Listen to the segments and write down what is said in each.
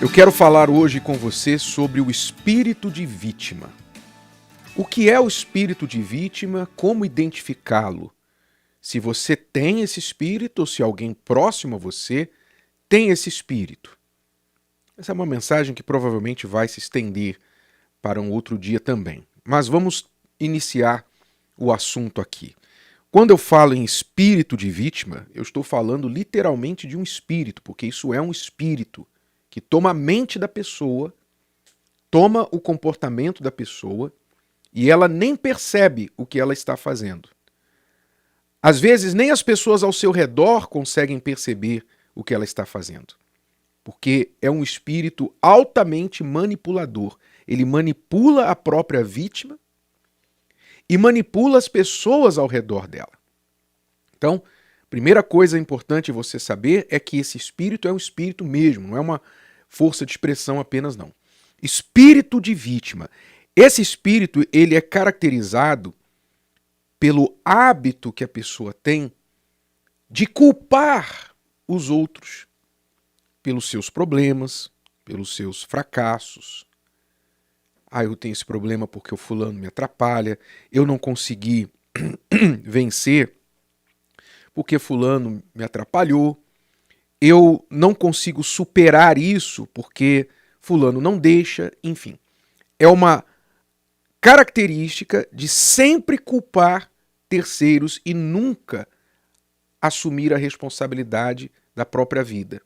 Eu quero falar hoje com você sobre o espírito de vítima. O que é o espírito de vítima? Como identificá-lo? Se você tem esse espírito ou se alguém próximo a você tem esse espírito. Essa é uma mensagem que provavelmente vai se estender para um outro dia também. Mas vamos iniciar o assunto aqui. Quando eu falo em espírito de vítima, eu estou falando literalmente de um espírito, porque isso é um espírito que toma a mente da pessoa, toma o comportamento da pessoa e ela nem percebe o que ela está fazendo. Às vezes, nem as pessoas ao seu redor conseguem perceber o que ela está fazendo, porque é um espírito altamente manipulador. Ele manipula a própria vítima e manipula as pessoas ao redor dela. Então, primeira coisa importante você saber é que esse espírito é um espírito mesmo, não é uma força de expressão apenas não. Espírito de vítima. Esse espírito, ele é caracterizado pelo hábito que a pessoa tem de culpar os outros pelos seus problemas, pelos seus fracassos. Eu tenho esse problema porque o fulano me atrapalha, eu não consegui vencer porque fulano me atrapalhou, eu não consigo superar isso porque fulano não deixa, enfim. É uma característica de sempre culpar terceiros e nunca assumir a responsabilidade da própria vida,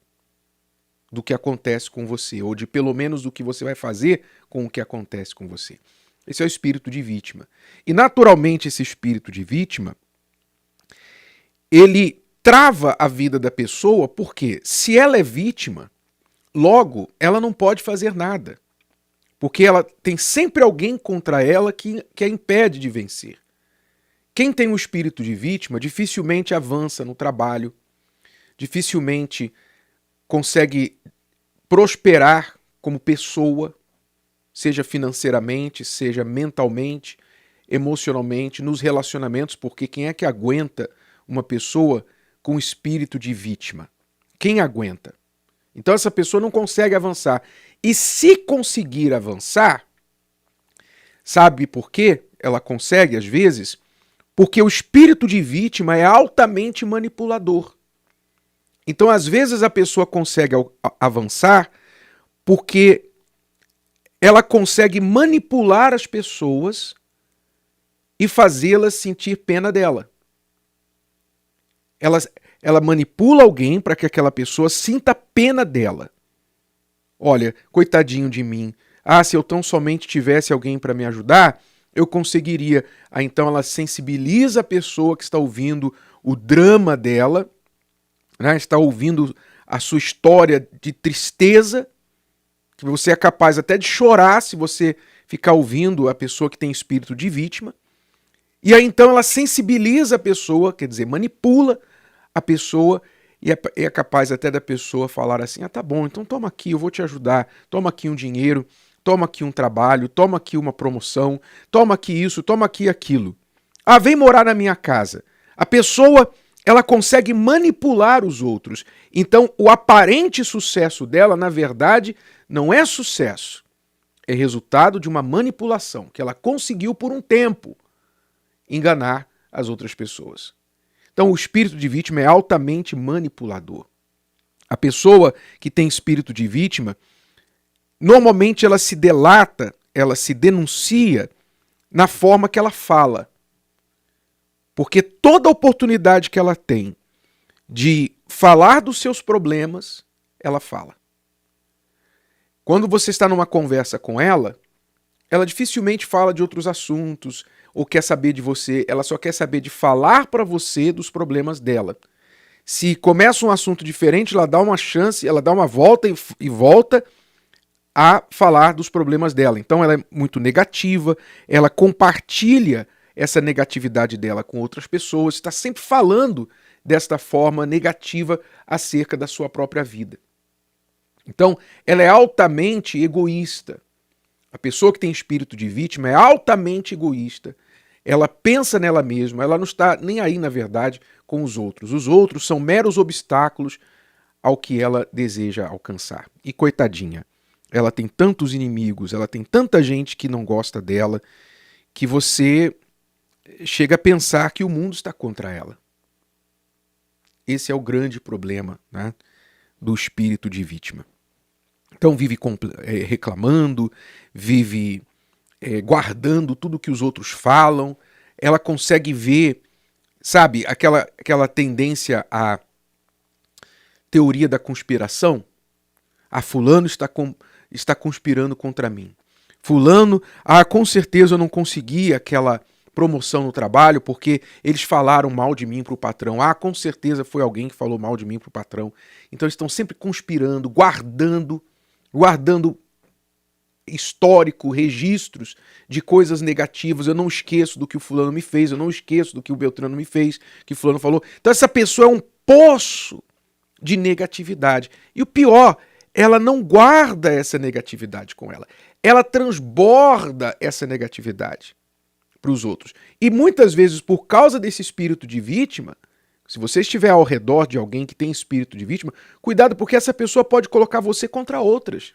do que acontece com você, ou de pelo menos do que você vai fazer com o que acontece com você. Esse é o espírito de vítima. E naturalmente esse espírito de vítima, ele trava a vida da pessoa, porque se ela é vítima, logo ela não pode fazer nada. Porque ela tem sempre alguém contra ela que a impede de vencer. Quem tem um espírito de vítima dificilmente avança no trabalho, dificilmente consegue prosperar como pessoa, seja financeiramente, seja mentalmente, emocionalmente, nos relacionamentos, porque quem é que aguenta uma pessoa com espírito de vítima? Quem aguenta? Então essa pessoa não consegue avançar. E se conseguir avançar, sabe por quê? Ela consegue, às vezes, porque o espírito de vítima é altamente manipulador. Então, às vezes, a pessoa consegue avançar porque ela consegue manipular as pessoas e fazê-las sentir pena dela. Ela manipula alguém para que aquela pessoa sinta pena dela. Olha, coitadinho de mim. Se eu tão somente tivesse alguém para me ajudar, eu conseguiria. Então ela sensibiliza a pessoa que está ouvindo o drama dela, né? Está ouvindo a sua história de tristeza, que você é capaz até de chorar se você ficar ouvindo a pessoa que tem espírito de vítima. E aí então ela sensibiliza a pessoa, quer dizer, manipula a pessoa e é capaz até da pessoa falar assim, tá bom, então toma aqui, eu vou te ajudar, toma aqui um dinheiro, toma aqui um trabalho, toma aqui uma promoção, toma aqui isso, toma aqui aquilo. Vem morar na minha casa. A pessoa, ela consegue manipular os outros. Então, o aparente sucesso dela, na verdade, não é sucesso. É resultado de uma manipulação, que ela conseguiu por um tempo enganar as outras pessoas. Então, o espírito de vítima é altamente manipulador. A pessoa que tem espírito de vítima, normalmente ela se delata, ela se denuncia na forma que ela fala. Porque toda oportunidade que ela tem de falar dos seus problemas, ela fala. Quando você está numa conversa com ela dificilmente fala de outros assuntos ou quer saber de você, ela só quer saber de falar para você dos problemas dela. Se começa um assunto diferente, ela dá uma chance, ela dá uma volta e volta a falar dos problemas dela. Então ela é muito negativa, ela compartilha essa negatividade dela com outras pessoas, está sempre falando desta forma negativa acerca da sua própria vida. Então, ela é altamente egoísta. A pessoa que tem espírito de vítima é altamente egoísta. Ela pensa nela mesma, ela não está nem aí, na verdade, com os outros. Os outros são meros obstáculos ao que ela deseja alcançar. E coitadinha, ela tem tantos inimigos, ela tem tanta gente que não gosta dela, que você chega a pensar que o mundo está contra ela. Esse é o grande problema, né, do espírito de vítima. Então vive reclamando, vive guardando tudo que os outros falam, ela consegue ver, sabe, aquela tendência à teoria da conspiração. Fulano está conspirando contra mim. Fulano, com certeza eu não consegui aquela promoção no trabalho porque eles falaram mal de mim para o patrão. Com certeza foi alguém que falou mal de mim para o patrão. Então eles estão sempre conspirando, guardando histórico, registros de coisas negativas. Eu não esqueço do que o fulano me fez, eu não esqueço do que o Beltrano me fez, que o fulano falou. Então essa pessoa é um poço de negatividade. E o pior, ela não guarda essa negatividade com ela. Ela transborda essa negatividade para os outros. E muitas vezes, por causa desse espírito de vítima, se você estiver ao redor de alguém que tem espírito de vítima, cuidado, porque essa pessoa pode colocar você contra outras.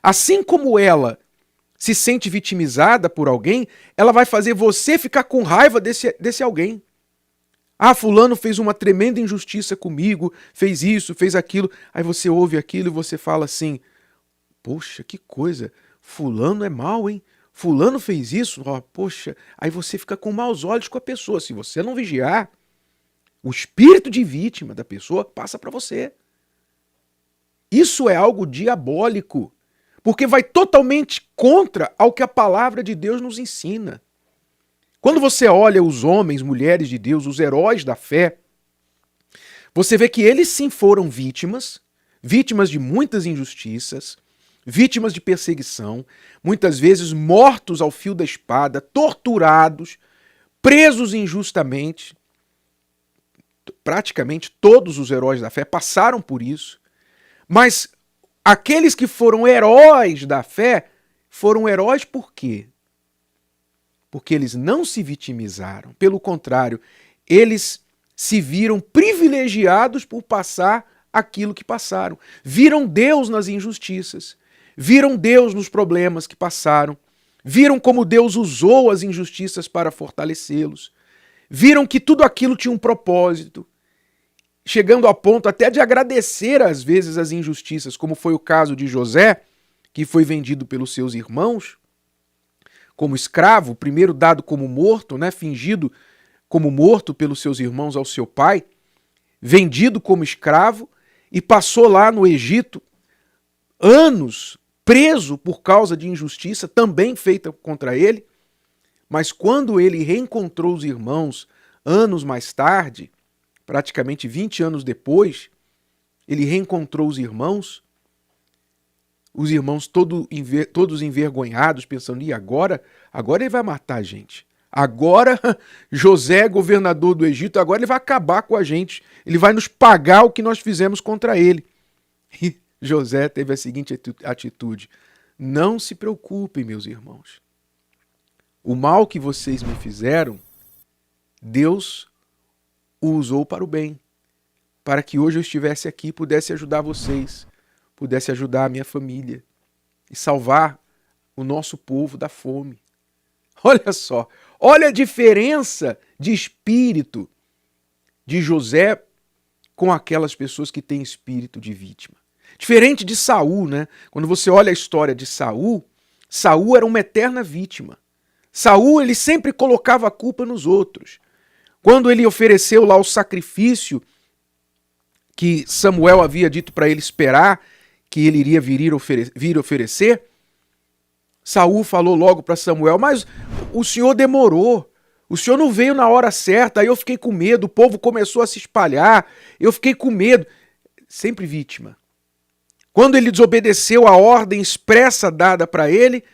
Assim como ela se sente vitimizada por alguém, ela vai fazer você ficar com raiva desse alguém. Fulano fez uma tremenda injustiça comigo, fez isso, fez aquilo. Aí você ouve aquilo e você fala assim, poxa, que coisa, fulano é mau, hein? Fulano fez isso, poxa. Aí você fica com maus olhos com a pessoa. Se você não vigiar, o espírito de vítima da pessoa passa para você. Isso é algo diabólico, porque vai totalmente contra ao que a palavra de Deus nos ensina. Quando você olha os homens, mulheres de Deus, os heróis da fé, você vê que eles sim foram vítimas de muitas injustiças, vítimas de perseguição, muitas vezes mortos ao fio da espada, torturados, presos injustamente. Praticamente todos os heróis da fé passaram por isso, mas aqueles que foram heróis da fé foram heróis por quê? Porque eles não se vitimizaram. Pelo contrário, eles se viram privilegiados por passar aquilo que passaram. Viram Deus nas injustiças. Viram Deus nos problemas que passaram. Viram como Deus usou as injustiças para fortalecê-los. Viram que tudo aquilo tinha um propósito. Chegando a ponto até de agradecer às vezes as injustiças, como foi o caso de José, que foi vendido pelos seus irmãos como escravo, primeiro dado como morto, né, fingido como morto pelos seus irmãos ao seu pai, vendido como escravo e passou lá no Egito anos preso por causa de injustiça também feita contra ele. Mas quando ele reencontrou os irmãos anos mais tarde, praticamente 20 anos depois, ele reencontrou os irmãos todos envergonhados, pensando, e agora ele vai matar a gente. Agora José, governador do Egito, agora ele vai acabar com a gente. Ele vai nos pagar o que nós fizemos contra ele. E José teve a seguinte atitude: não se preocupem, meus irmãos. O mal que vocês me fizeram, Deus o usou para o bem, para que hoje eu estivesse aqui e pudesse ajudar vocês, pudesse ajudar a minha família e salvar o nosso povo da fome. Olha só, olha a diferença de espírito de José com aquelas pessoas que têm espírito de vítima. Diferente de Saul, né? Quando você olha a história de Saul, Saul era uma eterna vítima. Saul, ele sempre colocava a culpa nos outros. Quando ele ofereceu lá o sacrifício que Samuel havia dito para ele esperar, que ele iria vir oferecer, Saul falou logo para Samuel, mas o senhor demorou, o senhor não veio na hora certa, aí eu fiquei com medo, o povo começou a se espalhar, eu fiquei com medo. Sempre vítima. Quando ele desobedeceu a ordem expressa dada para ele,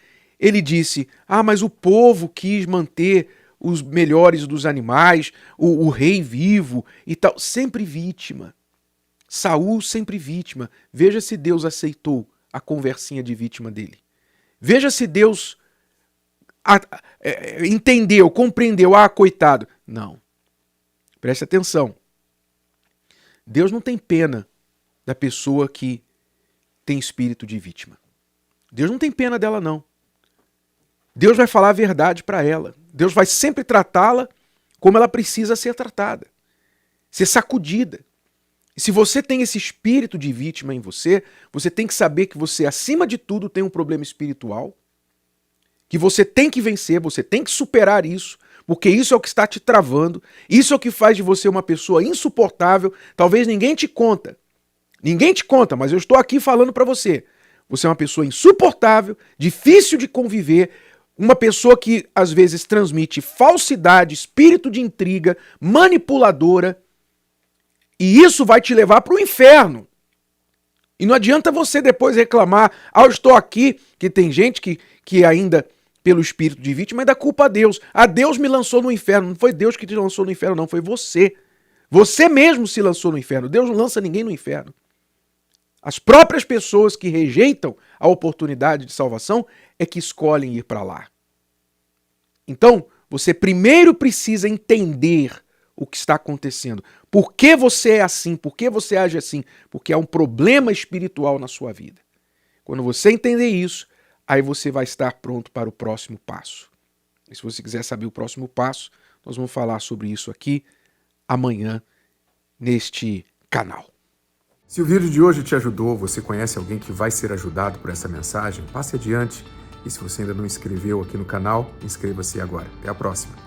ele disse, mas o povo quis manter os melhores dos animais, o rei vivo e tal, sempre vítima. Saul sempre vítima. Veja se Deus aceitou a conversinha de vítima dele. Veja se Deus entendeu, compreendeu. Coitado. Não. Preste atenção. Deus não tem pena da pessoa que tem espírito de vítima. Deus não tem pena dela, não. Deus vai falar a verdade para ela. Deus vai sempre tratá-la como ela precisa ser tratada. Ser sacudida. E se você tem esse espírito de vítima em você, você tem que saber que você, acima de tudo, tem um problema espiritual, que você tem que vencer, você tem que superar isso, porque isso é o que está te travando, isso é o que faz de você uma pessoa insuportável. Talvez ninguém te conta, mas eu estou aqui falando para você. Você é uma pessoa insuportável, difícil de conviver, uma pessoa que às vezes transmite falsidade, espírito de intriga, manipuladora, e isso vai te levar para o inferno. E não adianta você depois reclamar, eu estou aqui, que tem gente que ainda, pelo espírito de vítima, é da culpa a Deus. Deus me lançou no inferno. Não foi Deus que te lançou no inferno, não, foi você. Você mesmo se lançou no inferno. Deus não lança ninguém no inferno. As próprias pessoas que rejeitam a oportunidade de salvação é que escolhem ir para lá. Então, você primeiro precisa entender o que está acontecendo. Por que você é assim? Por que você age assim? Porque há um problema espiritual na sua vida. Quando você entender isso, aí você vai estar pronto para o próximo passo. E se você quiser saber o próximo passo, nós vamos falar sobre isso aqui amanhã neste canal. Se o vídeo de hoje te ajudou, você conhece alguém que vai ser ajudado por essa mensagem, passe adiante. E se você ainda não inscreveu aqui no canal, inscreva-se agora. Até a próxima.